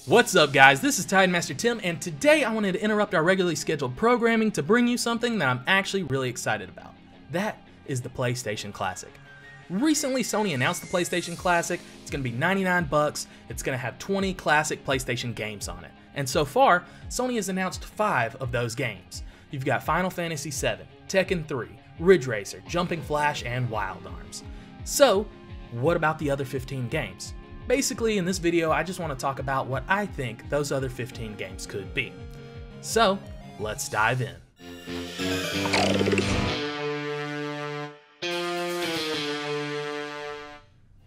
What's up guys, this is Tidemaster Tim, and today I wanted to interrupt our regularly scheduled programming to bring you something that I'm actually really excited about. That is the PlayStation Classic. Recently Sony announced the PlayStation Classic. It's going to be 99 bucks, it's going to have 20 classic PlayStation games on it. And so far, Sony has announced 5 of those games. You've got Final Fantasy VII, Tekken 3, Ridge Racer, Jumping Flash, and Wild Arms. So, what about the other 15 games? Basically, in this video, I just want to talk about what I think those other 15 games could be. So, let's dive in.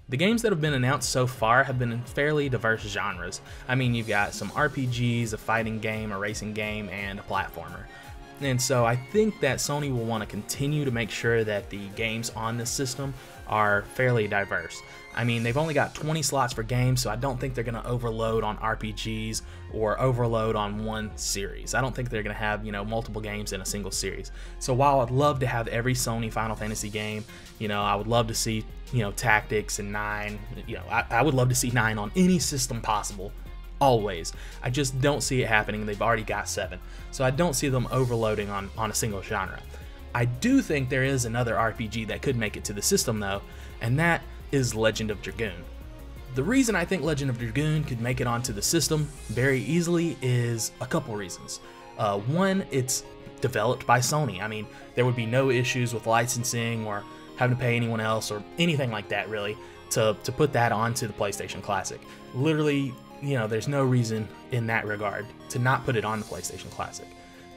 The games that have been announced so far have been in fairly diverse genres. I mean, you've got some RPGs, a fighting game, a racing game, and a platformer. And so I think that Sony will want to continue to make sure that the games on this system are fairly diverse. I mean, they've only got 20 slots for games, so I don't think they're going to overload on RPGs or overload on one series. I don't think they're going to have, multiple games in a single series. So while I'd love to have every Sony Final Fantasy game, I would love to see, Tactics and 9, I would love to see 9 on any system possible. Always. I just don't see it happening. They've already got 7. So I don't see them overloading on a single genre. I do think there is another RPG that could make it to the system though, and that is Legend of Dragoon. The reason I think Legend of Dragoon could make it onto the system very easily is a couple reasons. One, it's developed by Sony. I mean, there would be no issues with licensing or having to pay anyone else or anything like that really to put that onto the PlayStation Classic. Literally, there's no reason in that regard to not put it on the PlayStation Classic.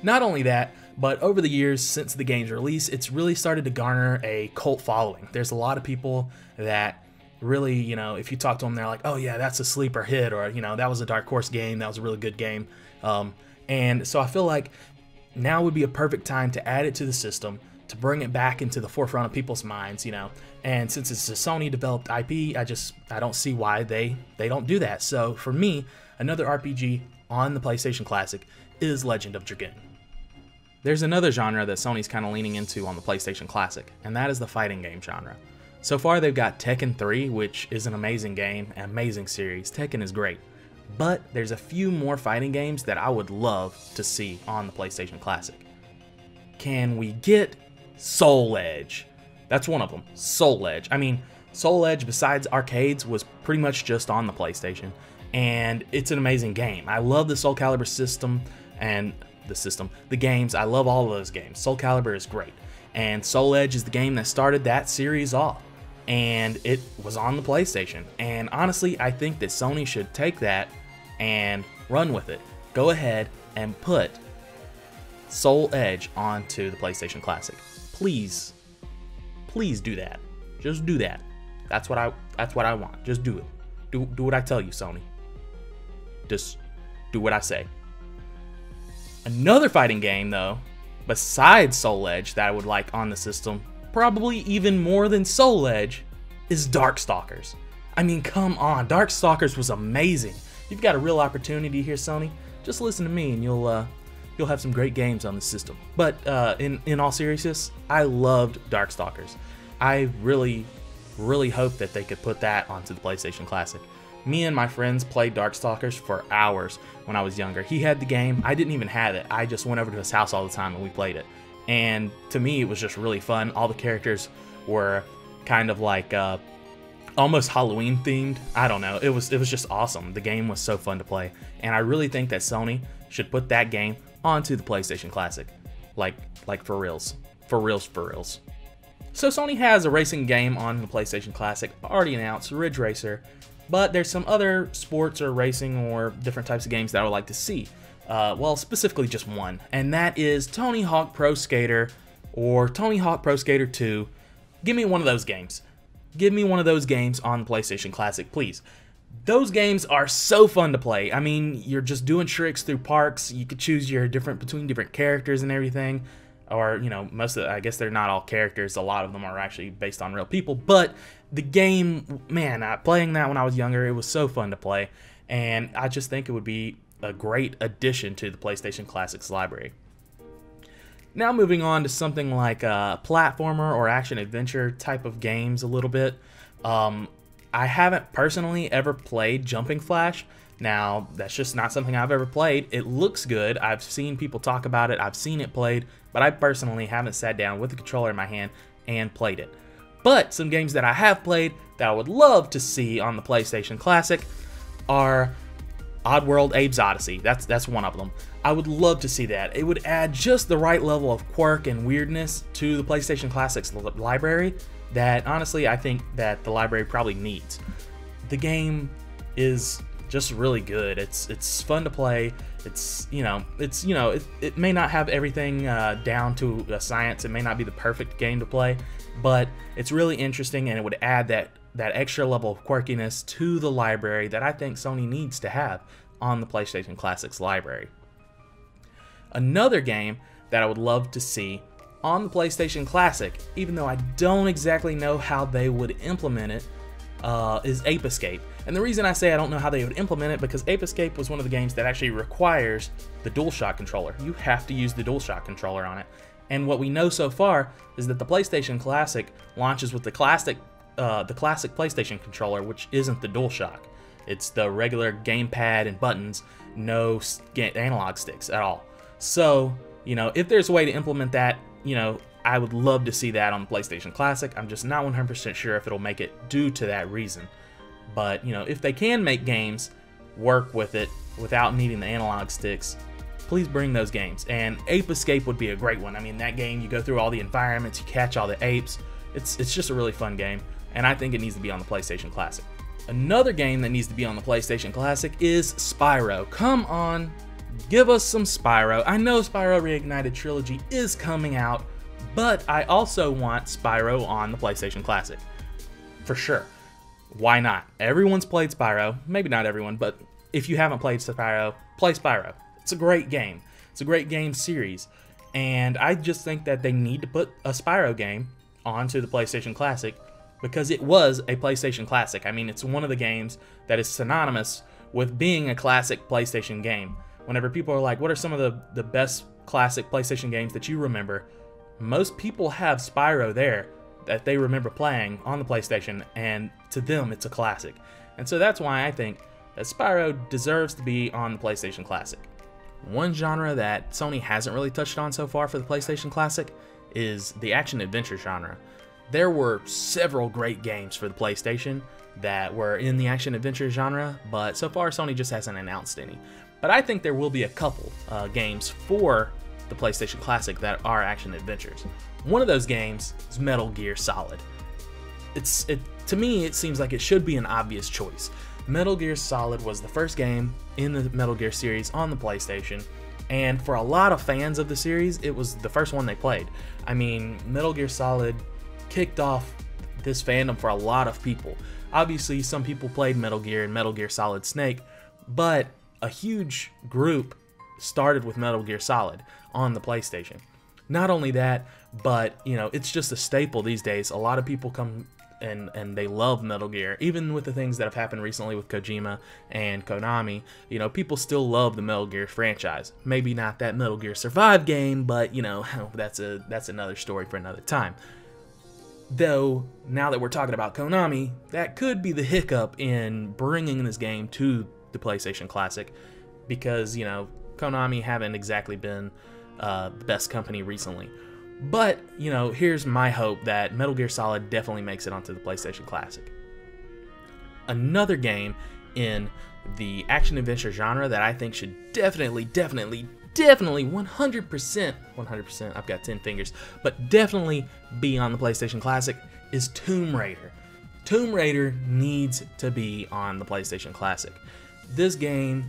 Not only that, but over the years since the game's release, it's really started to garner a cult following. There's a lot of people that really, if you talk to them, they're like, oh yeah, that's a sleeper hit, or, that was a Dark Horse game, that was a really good game. And so I feel like now would be a perfect time to add it to the system, to bring it back into the forefront of people's minds, and since it's a Sony developed IP, I don't see why they don't do that. So for me, another RPG on the PlayStation Classic is Legend of Dragoon. There's another genre that Sony's kind of leaning into on the PlayStation Classic, and that is the fighting game genre. So far they've got Tekken 3, which is an amazing game, an amazing series. Tekken is great. But there's a few more fighting games that I would love to see on the PlayStation Classic. Can we get Soul Edge? That's one of them, Soul Edge. I mean, Soul Edge, besides arcades, was pretty much just on the PlayStation, and it's an amazing game. I love the Soul Calibur system and the games. I love all of those games. Soul Calibur is great, and Soul Edge is the game that started that series off, and it was on the PlayStation. And honestly, I think that Sony should take that and run with it. Go ahead and put Soul Edge onto the PlayStation Classic. Please do that. Just do that. That's what I want. Just do it. Do what I tell you, Sony. Just do what I say. Another fighting game though, besides Soul Edge, that I would like on the system, probably even more than Soul Edge, is Darkstalkers. I mean, come on, Darkstalkers was amazing. You've got a real opportunity here, Sony. Just listen to me and you'll have some great games on the system. But in all seriousness, I loved Darkstalkers. I really hope that they could put that onto the PlayStation Classic. Me and my friends played Darkstalkers for hours when I was younger. He had the game, I didn't even have it. I just went over to his house all the time and we played it. And to me, it was just really fun. All the characters were kind of like almost Halloween themed. I don't know. It was just awesome. The game was so fun to play. And I really think that Sony should put that game onto the PlayStation Classic. Like for reals. For reals. So Sony has a racing game on the PlayStation Classic, already announced, Ridge Racer, but there's some other sports or racing or different types of games that I would like to see. Well, specifically just one, and that is Tony Hawk Pro Skater or Tony Hawk Pro Skater 2. Give me one of those games. Give me one of those games on the PlayStation Classic, please. Those games are so fun to play. I mean, you're just doing tricks through parks. You could choose your between different characters and everything. Or, most of I guess they're not all characters. A lot of them are actually based on real people. But the game, man, playing that when I was younger, it was so fun to play. And I just think it would be a great addition to the PlayStation Classics library. Now moving on to something like a platformer or action-adventure type of games a little bit. I haven't personally ever played Jumping Flash, Now, that's just not something I've ever played. It looks good. I've seen people talk about it. I've seen it played, but I personally haven't sat down with the controller in my hand and played it. But some games that I have played that I would love to see on the PlayStation Classic are Oddworld Abe's Odyssey. That's one of them. I would love to see that. It would add just the right level of quirk and weirdness to the PlayStation Classic's library that honestly I think that the library probably needs. The game is just really good. It's fun to play. It may not have everything down to a science. It may not be the perfect game to play, but it's really interesting, and it would add that extra level of quirkiness to the library that I think Sony needs to have on the PlayStation Classic's library. Another game that I would love to see on the PlayStation Classic, even though I don't exactly know how they would implement it, is Ape Escape. And the reason I say I don't know how they would implement it, because Ape Escape was one of the games that actually requires the DualShock controller. You have to use the DualShock controller on it. And what we know so far is that the PlayStation Classic launches with the classic PlayStation controller, which isn't the DualShock. It's the regular gamepad and buttons, no analog sticks at all. So, if there's a way to implement that, I would love to see that on the PlayStation Classic. I'm just not 100% sure if it'll make it due to that reason. But, if they can make games work with it without needing the analog sticks, please bring those games. And Ape Escape would be a great one. I mean, that game, you go through all the environments, you catch all the apes. It's just a really fun game, and I think it needs to be on the PlayStation Classic. Another game that needs to be on the PlayStation Classic is Spyro. Come on, give us some Spyro. I know Spyro Reignited Trilogy is coming out, but I also want Spyro on the PlayStation Classic. For sure. Why not? Everyone's played Spyro. Maybe not everyone, but if you haven't played Spyro, play Spyro. It's a great game. It's a great game series. And I just think that they need to put a Spyro game onto the PlayStation Classic because it was a PlayStation Classic. I mean, it's one of the games that is synonymous with being a classic PlayStation game. Whenever people are like, what are some of the best classic PlayStation games that you remember? Most people have Spyro there that they remember playing on the PlayStation, and to them it's a classic. And so that's why I think that Spyro deserves to be on the PlayStation Classic. One genre that Sony hasn't really touched on so far for the PlayStation Classic is the action-adventure genre. There were several great games for the PlayStation that were in the action-adventure genre, but so far Sony just hasn't announced any. But I think there will be a couple games for the PlayStation Classic that are action-adventures. One of those games is Metal Gear Solid. To me, it seems like it should be an obvious choice. Metal Gear Solid was the first game in the Metal Gear series on the PlayStation, and for a lot of fans of the series, it was the first one they played. I mean, Metal Gear Solid kicked off this fandom for a lot of people. Obviously, some people played Metal Gear and Metal Gear Solid Snake, but a huge group started with Metal Gear Solid on the PlayStation. Not only that, but it's just a staple these days. A lot of people come and they love Metal Gear, even with the things that have happened recently with Kojima and Konami. People still love the Metal Gear franchise. Maybe not that Metal Gear Survive game, but that's another story for another time. Though now that we're talking about Konami, that could be the hiccup in bringing this game to the PlayStation Classic, because Konami haven't exactly been the best company recently. But, here's my hope that Metal Gear Solid definitely makes it onto the PlayStation Classic. Another game in the action-adventure genre that I think should definitely 100%, I've got 10 fingers, but definitely be on the PlayStation Classic is Tomb Raider. Tomb Raider needs to be on the PlayStation Classic. This game,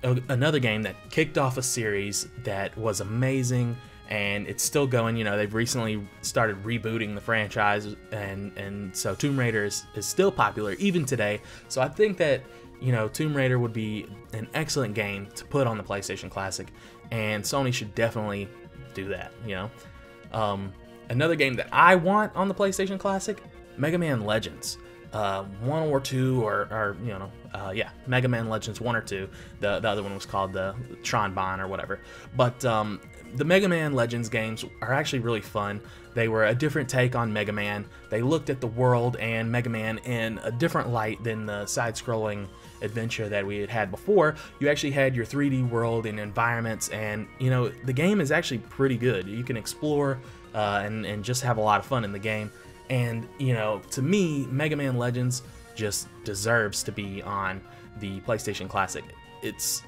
another game that kicked off a series that was amazing, and it's still going. They've recently started rebooting the franchise, and so Tomb Raider is still popular even today. So I think that Tomb Raider would be an excellent game to put on the PlayStation Classic, and Sony should definitely do that. Another game that I want on the PlayStation Classic, Mega Man Legends. 1 or 2, Mega Man Legends 1 or 2. The other one was called the Tron Bon or whatever. But The Mega Man Legends games are actually really fun. They were a different take on Mega Man. They looked at the world and Mega Man in a different light than the side-scrolling adventure that we had had before. You actually had your 3D world and environments, and you know, the game is actually pretty good. You can explore and just have a lot of fun in the game. And you know, to me, Mega Man Legends just deserves to be on the PlayStation Classic. It's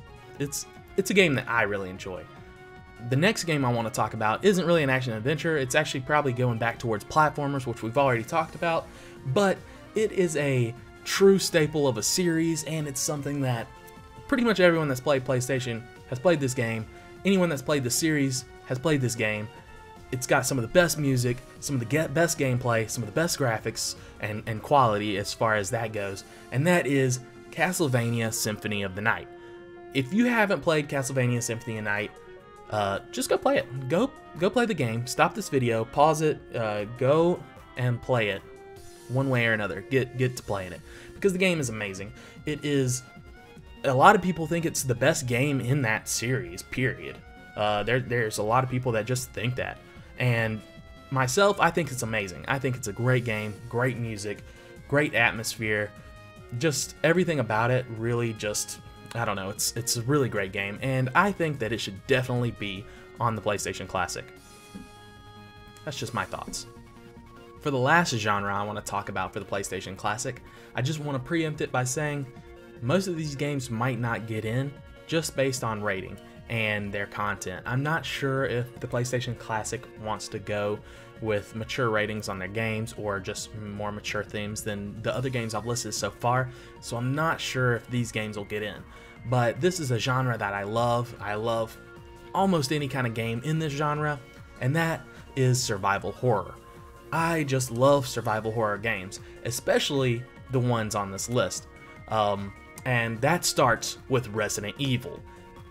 a game that I really enjoy. The next game I want to talk about isn't really an action-adventure. It's actually probably going back towards platformers, which we've already talked about, but it is a true staple of a series, and it's something that pretty much everyone that's played PlayStation has played this game. Anyone that's played the series has played this game. It's got some of the best music, some of the best gameplay, some of the best graphics and quality as far as that goes, and that is Castlevania Symphony of the Night. If you haven't played Castlevania Symphony of the Night, just go play it. Go play the game. Stop this video, pause it, go and play it one way or another. Get to playing it because the game is amazing. It is. A lot of people think it's the best game in that series. Period. There's a lot of people that just think that, and myself, I think it's amazing. I think it's a great game, great music, great atmosphere. Just everything about it really just. I don't know, it's a really great game, and I think that it should definitely be on the PlayStation Classic. That's just my thoughts. For the last genre I want to talk about for the PlayStation Classic, I just want to preempt it by saying most of these games might not get in just based on rating and their content. I'm not sure if the PlayStation Classic wants to go with mature ratings on their games or just more mature themes than the other games I've listed so far, so I'm not sure if these games will get in. But this is a genre that I love. I love almost any kind of game in this genre, and that is survival horror. I just love survival horror games, especially the ones on this list. And that starts with Resident Evil.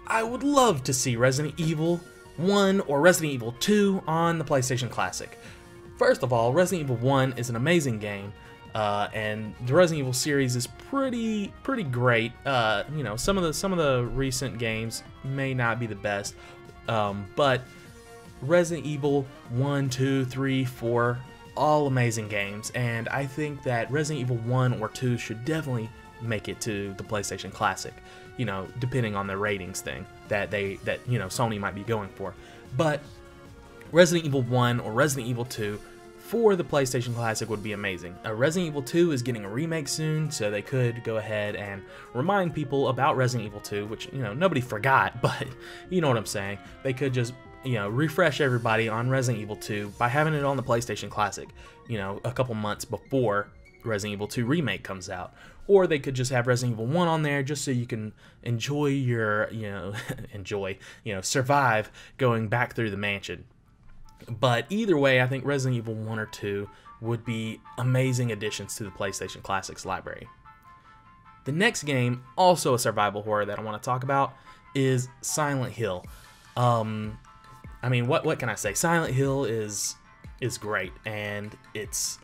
I would love to see Resident Evil 1 or Resident Evil 2 on the PlayStation Classic. First of all, Resident Evil 1 is an amazing game, and the Resident Evil series is pretty great. You know, some of the recent games may not be the best, but Resident Evil 1, 2, 3, 4, all amazing games, and I think that Resident Evil 1 or 2 should definitely make it to the PlayStation Classic, you know, depending on the ratings thing that you know, Sony might be going for. But Resident Evil 1 or Resident Evil 2 for the PlayStation Classic would be amazing. Resident Evil 2 is getting a remake soon, so they could go ahead and remind people about Resident Evil 2, which, you know, nobody forgot, but you know what I'm saying. They could just, you know, refresh everybody on Resident Evil 2 by having it on the PlayStation Classic, you know, a couple months before Resident Evil 2 Remake comes out. Or they could just have Resident Evil 1 on there just so you can enjoy your, you know, survive going back through the mansion. But either way, I think Resident Evil 1 or 2 would be amazing additions to the PlayStation Classics library. The next game, also a survival horror that I want to talk about, is Silent Hill. I mean, what can I say? Silent Hill is great, and it's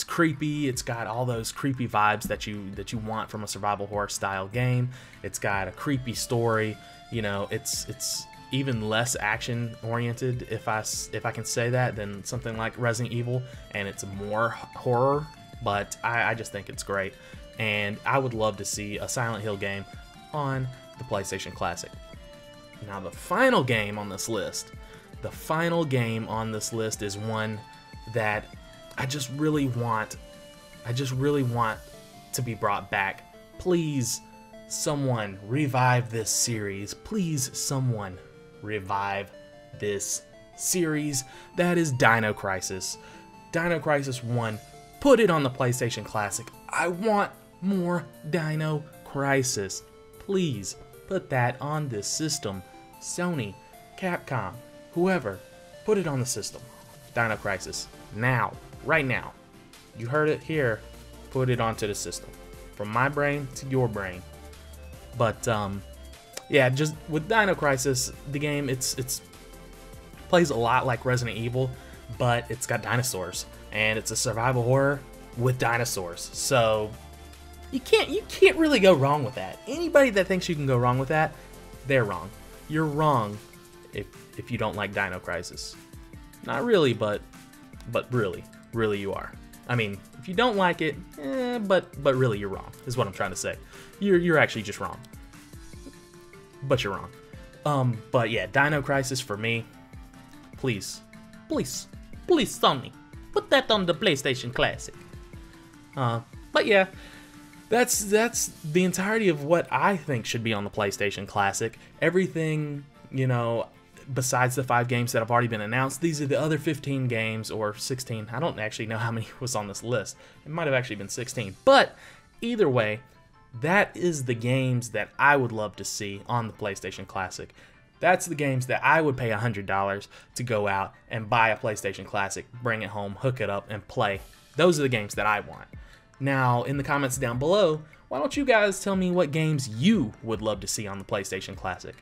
creepy. It's got all those creepy vibes that you want from a survival horror style game. It's got a creepy story. You know, it's even less action oriented, if I can say that, than something like Resident Evil, and it's more horror. But I just think it's great, and I would love to see a Silent Hill game on the PlayStation Classic. Now the final game on this list is one that I just really want to be brought back. Please, someone revive this series. Please, someone revive this series. That is Dino Crisis. Dino Crisis 1. Put it on the PlayStation Classic. I want more Dino Crisis. Please, put that on this system. Sony, Capcom, whoever, put it on the system. Dino Crisis. Now. Right now. You heard it here. Put it onto the system. From my brain to your brain. But, yeah, just with Dino Crisis, the game, it's plays a lot like Resident Evil, but it's got dinosaurs. And it's a survival horror with dinosaurs. So, you can't really go wrong with that. Anybody that thinks you can go wrong with that, they're wrong. You're wrong. if you don't like Dino Crisis. Not really, but really you are. I mean, if you don't like it, but really you're wrong, is what I'm trying to say. You're actually just wrong. But you're wrong. But yeah, Dino Crisis for me. Please, Sony, put that on the PlayStation Classic. But yeah, that's the entirety of what I think should be on the PlayStation Classic. Everything, you know, besides the 5 games that have already been announced, these are the other 15 games, or 16. I don't actually know how many was on this list. It might have actually been 16. But either way, that is the games that I would love to see on the PlayStation Classic. That's the games that I would pay $100 to go out and buy a PlayStation Classic, bring it home, hook it up, and play. Those are the games that I want. Now, in the comments down below, why don't you guys tell me what games you would love to see on the PlayStation Classic?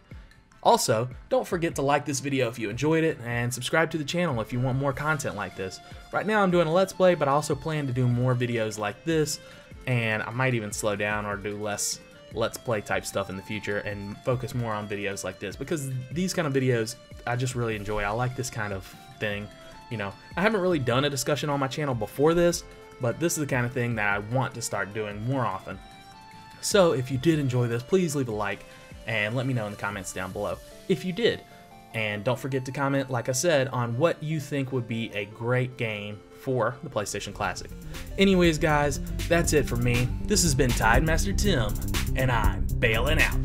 Also, don't forget to like this video if you enjoyed it, and subscribe to the channel if you want more content like this. Right now I'm doing a Let's Play, but I also plan to do more videos like this, and I might even slow down or do less Let's Play type stuff in the future and focus more on videos like this, because these kind of videos I just really enjoy. I like this kind of thing. You know, I haven't really done a discussion on my channel before this, but this is the kind of thing that I want to start doing more often. So if you did enjoy this, please leave a like and let me know in the comments down below if you did. And don't forget to comment, like I said, on what you think would be a great game for the PlayStation Classic. Anyways, guys, that's it for me. This has been Tidemaster Tim, and I'm bailing out.